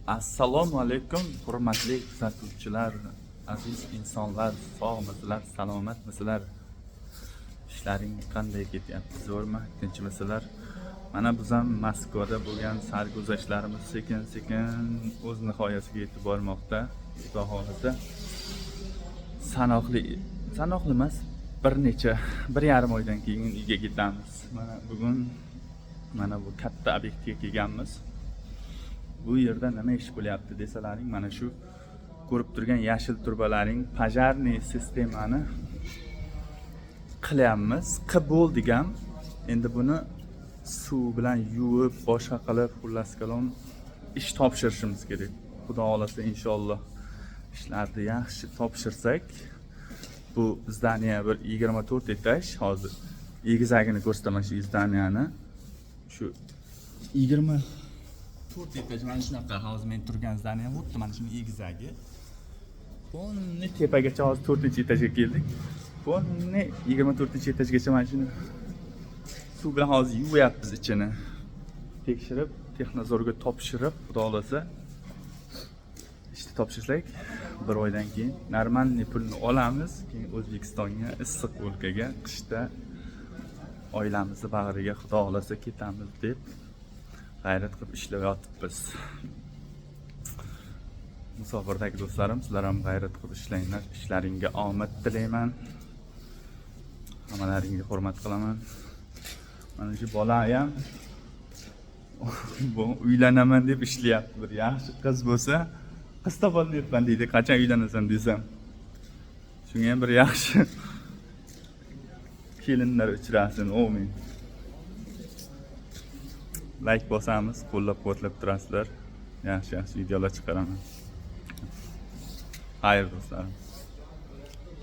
Assalomu alaykum, hurmatli kuzatuvchilar, aziz insonlar, sog'misizlar, salomatmisizlar? Ishlaring qanday ketyapti? Zo'rmi, tinchmisizlar? Mana biz ham Moskvada bo'lgan sarguzashtlarimiz sekin-sekin o'z nihoyasiga yetib bormoqda. Xudo xolisa sanoqli emas, bir 1,5 oydan keyin uyga ketamiz. Mana bugun bu katta obyektga kelganmiz. Bu yerda nima ish bo'lyapti desalaring, mana shu ko'rib turgan yashil turbalaring pojarniy sistemani qilyapmiz. Qilib bo'ldik ham. Endi buni suv bilan yuvib, boshqa qilib, xullas kalom ish topshirishimiz kerak. Xudo xolasa inshaalloh ishlarni yaxshi topshirsak, bu zdaniya bir 24 etaj, hozir egizagini ko'rsataman shu zdaniyani. Shu 24 etaj mana shunaqa hozir men turgan zdaniya, xuddi mana shuni egizagi. Buni tepagacha hozir 4-etajga keldik. Buni 24-etajgacha mana shuni suv bilan hozir yuvyapmiz ichini. Tekshirib, texnozorga topshirib, xudo xolasa ishni topshirsak, 1 oydan keyin normalniy pulni olamiz, keyin O'zbekistonga, issiq o'lkaga, qishda oilamizni bag'riga xudo xolasa ketamiz deb g'ayrat qilib ishlayotibmiz. Musofirdagi do'stlarim, sizlar ham g'ayrat qilib ishlanglar. Ishlaringga omad tilayman. Hammalaringga hurmat qilaman. Mana shu bola ham bu uylanaman deb ishlayapti. Bir yaxshi qiz bo'lsa, qiz topolmayapman deydi. Qachon uylanasan desam. Shunga ham bir yaxshi kelinlar uchrasin. Amin. Like bosamiz, qo'llab-quvvatlab turasizlar. Yaxshi videolar chiqaraman. Xayr do'stlarim.